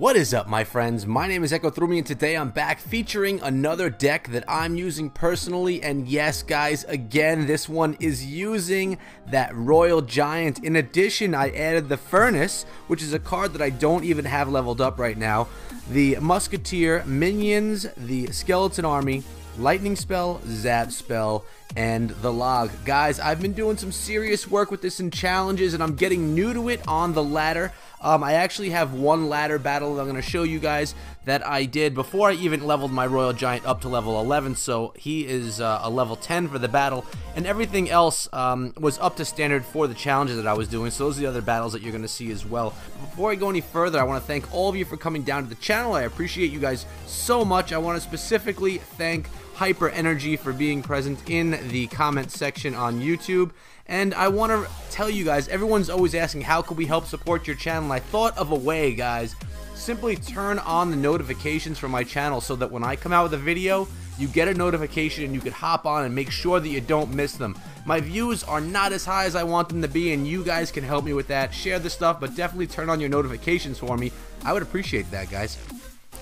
What is up, my friends? My name is Echo Thrumi, and today I'm back featuring another deck that I'm using personally. And yes, guys, again, this one is using that Royal Giant. In addition, I added the Furnace, which is a card that I don't even have leveled up right now, the Musketeer, Minions, the Skeleton Army, Lightning Spell, Zap Spell, and the Log. Guys, I've been doing some serious work with this in challenges, and I'm getting new to it on the ladder. I actually have one ladder battle that I'm going to show you guys that I did before I even leveled my Royal Giant up to level 11, so he is a level 10 for the battle, and everything else was up to standard for the challenges that I was doing, so those are the other battles that you're going to see as well. Before I go any further, I want to thank all of you for coming down to the channel. I appreciate you guys so much. I want to specifically thank Hyper Energy for being present in the comment section on YouTube. And I want to tell you guys, everyone's always asking how can we help support your channel, and I thought of a way, guys. Simply turn on the notifications for my channel so that when I come out with a video, you get a notification and you can hop on and make sure that you don't miss them. My views are not as high as I want them to be, and you guys can help me with that. Share the stuff, but definitely turn on your notifications for me. I would appreciate that, guys.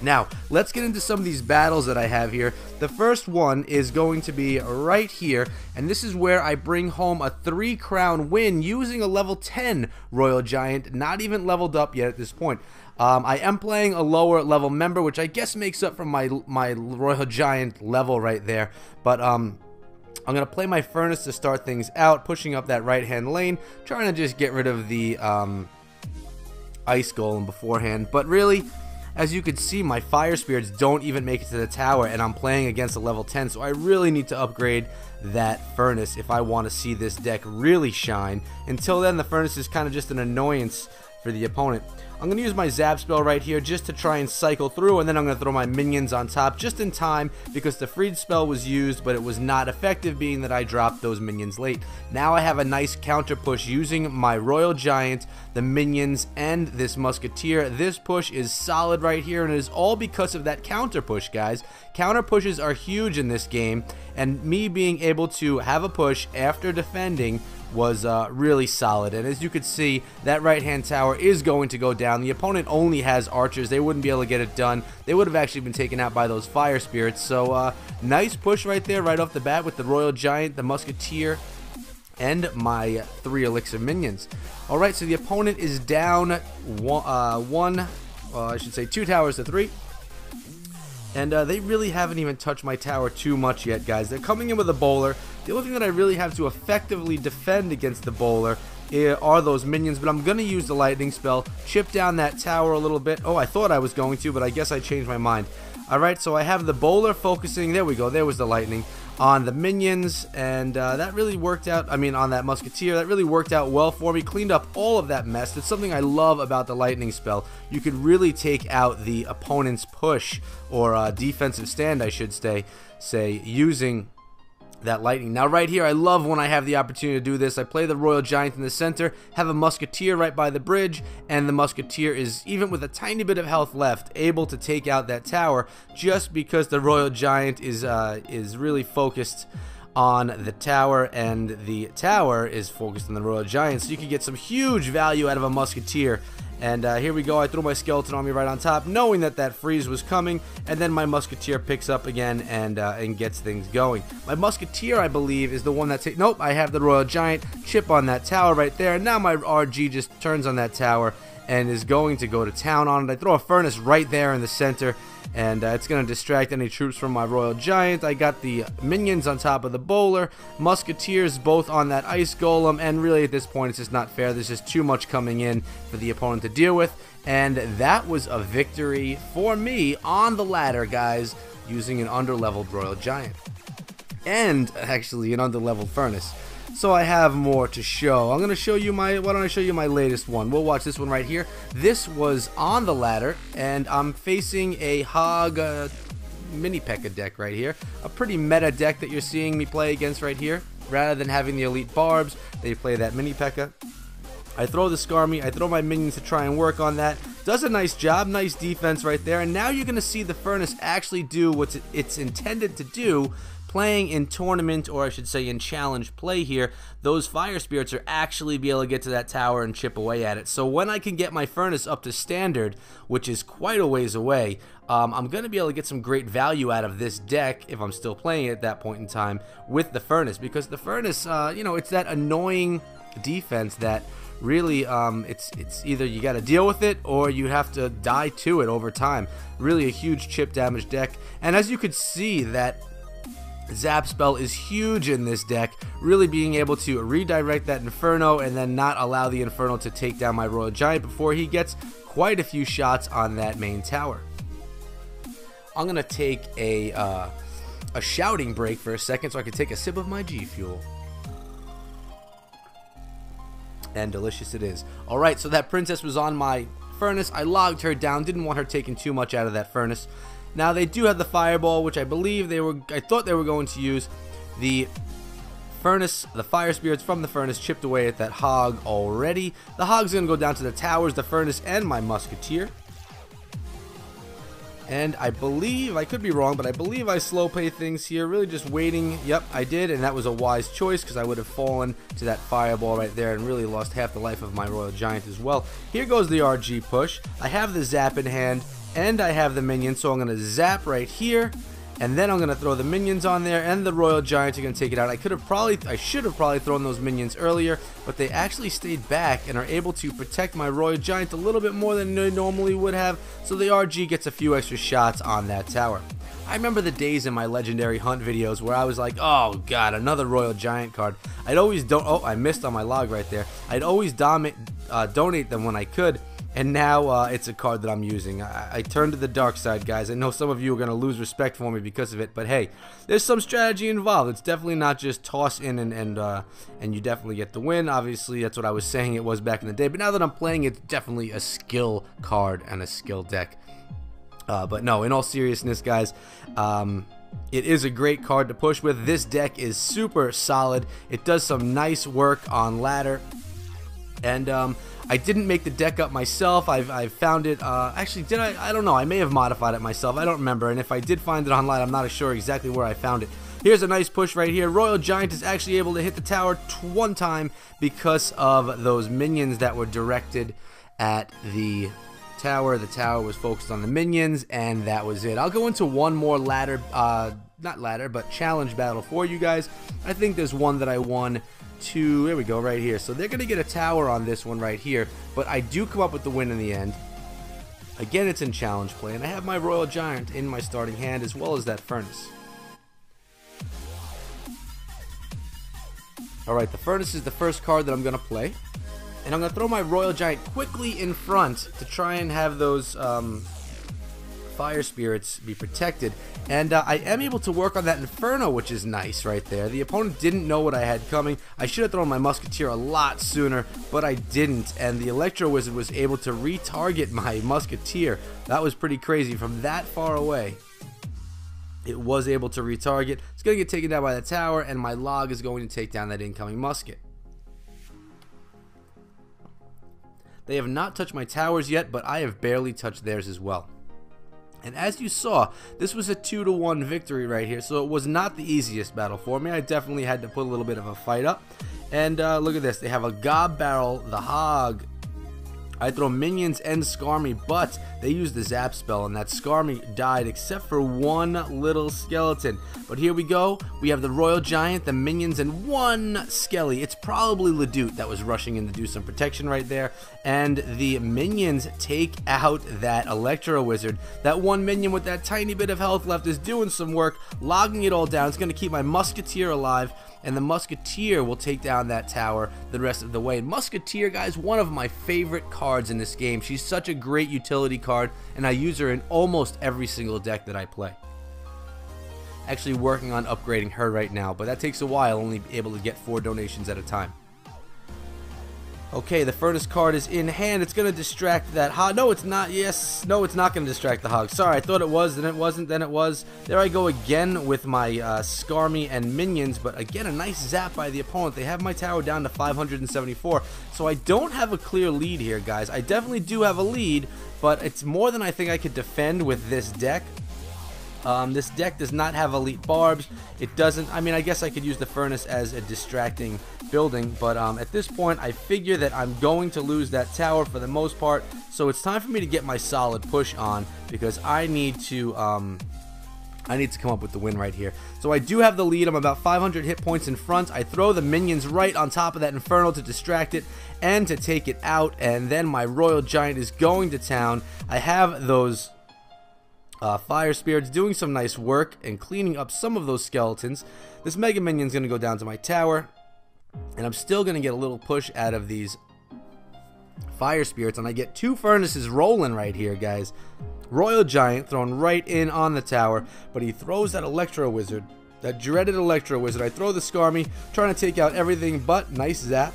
Now, let's get into some of these battles that I have here. The first one is going to be right here, and this is where I bring home a 3-crown win using a level 10 Royal Giant, not even leveled up yet at this point. I am playing a lower level member, which I guess makes up for my Royal Giant level right there, but I'm going to play my Furnace to start things out, pushing up that right-hand lane, trying to just get rid of the Ice Golem beforehand, but really, as you can see, my Fire Spirits don't even make it to the tower, and I'm playing against a level 10, so I really need to upgrade that Furnace if I want to see this deck really shine. Until then, the Furnace is kind of just an annoyance for the opponent. I'm going to use my Zap Spell right here just to try and cycle through, and then I'm going to throw my Minions on top just in time because the Freed Spell was used, but it was not effective being that I dropped those Minions late. Now I have a nice counter push using my Royal Giant, the Minions, and this Musketeer. This push is solid right here, and it is all because of that counter push, guys. Counter pushes are huge in this game, and me being able to have a push after defending was really solid. And as you could see, that right hand tower is going to go down. The opponent only has archers. They wouldn't be able to get it done. They would have actually been taken out by those Fire Spirits. So nice push right there right off the bat with the Royal Giant, the Musketeer, and my 3 Elixir Minions. Alright, so the opponent is down 2 towers to 3. And they really haven't even touched my tower too much yet, guys. They're coming in with a bowler. The only thing that I really have to effectively defend against the bowler are those Minions, but I'm going to use the Lightning Spell, chip down that tower a little bit. Oh, I thought I was going to, but I guess I changed my mind. Alright, so I have the bowler focusing, there we go, there was the lightning, on the Minions, and that really worked out, on that Musketeer, that really worked out well for me, cleaned up all of that mess. That's something I love about the Lightning Spell. You could really take out the opponent's push, or defensive stand, I should say, using that lightning. Now right here, I love when I have the opportunity to do this. I play the Royal Giant in the center, have a Musketeer right by the bridge, and the Musketeer is, even with a tiny bit of health left, able to take out that tower just because the Royal Giant is really focused on the tower, and the tower is focused on the Royal Giant, so you can get some huge value out of a Musketeer. And here we go, I threw my Skeleton Army right on top, knowing that that freeze was coming, and then my Musketeer picks up again and gets things going. My Musketeer, I believe, is the one that nope, I have the Royal Giant, chip on that tower right there, and now my RG just turns on that tower and is going to go to town on it. I throw a Furnace right there in the center, and it's going to distract any troops from my Royal Giant. I got the Minions on top of the bowler, Musketeers both on that Ice Golem, and really at this point it's just not fair. There's just too much coming in for the opponent to deal with, and that was a victory for me on the ladder, guys, using an underleveled Royal Giant, and actually an underleveled Furnace. So I have more to show. I'm going to show you why don't I show you my latest one? We'll watch this one right here. This was on the ladder, and I'm facing a Hog Mini P.E.K.K.A deck right here. A pretty meta deck that you're seeing me play against right here. Rather than having the Elite Barbs, they play that Mini P.E.K.K.A. I throw the Skarmy, I throw my Minions to try and work on that. Does a nice job, nice defense right there, and now you're going to see the Furnace actually do what it's intended to do, playing in tournament, or I should say in challenge play here, those fire spirits are actually be able to get to that tower and chip away at it. So when I can get my furnace up to standard, which is quite a ways away, I'm going to be able to get some great value out of this deck if I'm still playing it at that point in time with the furnace, because the furnace, you know, it's that annoying defense that really it's either you got to deal with it or you have to die to it over time. Really a huge chip damage deck, and as you could see, that Zap spell is huge in this deck, really being able to redirect that Inferno and then not allow the Inferno to take down my Royal Giant before he gets quite a few shots on that main tower. I'm gonna take a shouting break for a second so I can take a sip of my G Fuel. And delicious it is. Alright, so that princess was on my furnace. I logged her down, didn't want her taking too much out of that furnace. Now they do have the fireball, which I believe I thought they were going to use. The furnace, the fire spirits from the furnace chipped away at that hog already. The hog's gonna go down to the towers, the furnace, and my musketeer. And I believe, I could be wrong, but I believe I slow play things here, really just waiting. Yep, I did, and that was a wise choice because I would have fallen to that fireball right there and really lost half the life of my Royal Giant as well. Here goes the RG push. I have the zap in hand, and I have the minions, so I'm going to zap right here, and then I'm going to throw the minions on there, and the Royal Giant are going to take it out. I should have probably thrown those minions earlier, but they actually stayed back and are able to protect my Royal Giant a little bit more than they normally would have, so the RG gets a few extra shots on that tower. I remember the days in my legendary hunt videos where I was like, oh god, another Royal Giant card. I'd always I missed on my log right there. I'd always donate them when I could. And now it's a card that I'm using. I turned to the dark side, guys. I know some of you are going to lose respect for me because of it, but hey, there's some strategy involved. It's definitely not just toss in and you definitely get the win. Obviously, that's what I was saying it was back in the day, but now that I'm playing, it's definitely a skill card and a skill deck. But no, in all seriousness, guys, it is a great card to push with. This deck is super solid. It does some nice work on ladder, and I didn't make the deck up myself. I've found it, actually, did I don't know, I may have modified it myself, I don't remember, and if I did find it online, I'm not sure exactly where I found it. Here's a nice push right here. Royal Giant is actually able to hit the tower one time because of those minions that were directed at the tower. The tower was focused on the minions, and that was it. I'll go into one more ladder, not ladder, but challenge battle for you guys. I think there's one that I won. Here we go, right here. So they're gonna get a tower on this one right here, but I do come up with the win in the end. Again, it's in challenge play, and I have my Royal Giant in my starting hand as well as that furnace. Alright, the furnace is the first card that I'm gonna play, and I'm gonna throw my Royal Giant quickly in front to try and have those fire spirits be protected, and I am able to work on that Inferno, which is nice right there. The opponent didn't know what I had coming. I should have thrown my Musketeer a lot sooner, but I didn't, and the Electro Wizard was able to retarget my Musketeer. That was pretty crazy. From that far away, it was able to retarget. It's going to get taken down by the tower, and my log is going to take down that incoming musket. They have not touched my towers yet, but I have barely touched theirs as well. And as you saw, this was a 2-to-1 victory right here, so it was not the easiest battle for me. I definitely had to put a little bit of a fight up. And look at this, they have a Gob Barrel, the Hog. I throw minions and Skarmy, but they used the Zap spell, and that Skarmy died except for one little skeleton. But here we go, we have the Royal Giant, the minions, and one Skelly. It's probably Ledoux that was rushing in to do some protection right there. And the minions take out that Electro Wizard. That one minion with that tiny bit of health left is doing some work, logging it all down. It's going to keep my Musketeer alive, and the Musketeer will take down that tower the rest of the way. Musketeer, guys, one of my favorite cards in this game. She's such a great utility card, and I use her in almost every single deck that I play. Actually working on upgrading her right now, but that takes a while, only able to get 4 donations at a time. Okay, the Furnace card is in hand. It's going to distract that Hog. No, it's not. Yes. No, it's not going to distract the Hog. Sorry, I thought it was, then it wasn't, then it was. There I go again with my Skarmy and minions, but again, a nice zap by the opponent. They have my tower down to 574, so I don't have a clear lead here, guys. I definitely do have a lead, but it's more than I think I could defend with this deck. This deck does not have elite barbs. It doesn't, I mean, I guess I could use the furnace as a distracting building, but at this point I figure that I'm going to lose that tower for the most part, so it's time for me to get my solid push on, because I need to come up with the win right here. So I do have the lead. I'm about 500 hit points in front. I throw the minions right on top of that Inferno to distract it and to take it out, and then my Royal Giant is going to town. I have those Fire Spirits doing some nice work and cleaning up some of those skeletons. This Mega Minion's going to go down to my tower, and I'm still going to get a little push out of these Fire Spirits, and I get 2 furnaces rolling right here, guys. Royal Giant thrown right in on the tower, but he throws that Electro Wizard, that dreaded Electro Wizard. I throw the Skarmy, trying to take out everything but nice zap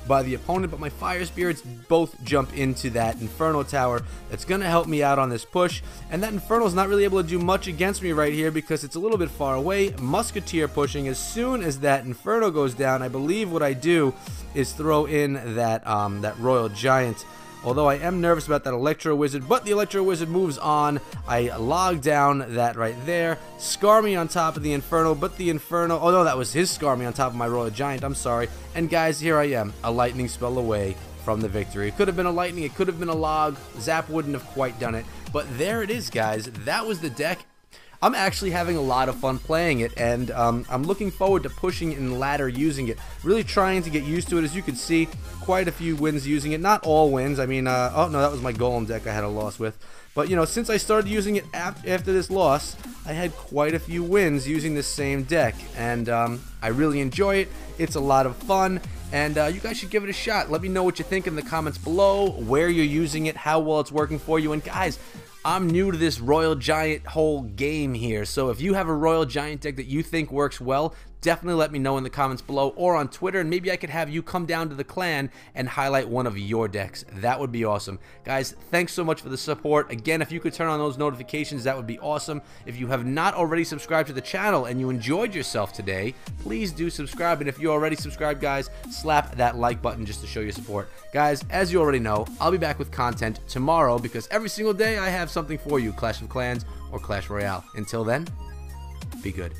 by the opponent, but my Fire Spirits both jump into that Inferno tower. That's going to help me out on this push, and that Inferno's not really able to do much against me right here because it's a little bit far away. Musketeer pushing. As soon as that Inferno goes down, I believe what I do is throw in that that Royal Giant. Although I am nervous about that Electro Wizard, but the Electro Wizard moves on. I log down that right there. Skarmy on top of the Inferno, but the Inferno... Oh, no, that was his Skarmy on top of my Royal Giant. I'm sorry. And, guys, here I am. A lightning spell away from the victory. It could have been a lightning. It could have been a log. Zap wouldn't have quite done it. But there it is, guys. That was the deck. I'm actually having a lot of fun playing it, and I'm looking forward to pushing in ladder using it. Really trying to get used to it. As you can see, quite a few wins using it. Not all wins. I mean, oh no, that was my Golem deck I had a loss with. But, you know, since I started using it after this loss, I had quite a few wins using this same deck. And I really enjoy it. It's a lot of fun. And you guys should give it a shot. Let me know what you think in the comments below, where you're using it, how well it's working for you. And, guys, I'm new to this Royal Giant whole game here, so if you have a Royal Giant deck that you think works well, definitely let me know in the comments below or on Twitter, and maybe I could have you come down to the clan and highlight one of your decks. That would be awesome. Guys, thanks so much for the support. Again, if you could turn on those notifications, that would be awesome. If you have not already subscribed to the channel and you enjoyed yourself today, please do subscribe, and if you already subscribed, guys, slap that like button just to show your support. Guys, as you already know, I'll be back with content tomorrow because every single day I have something for you, Clash of Clans or Clash Royale. Until then, be good.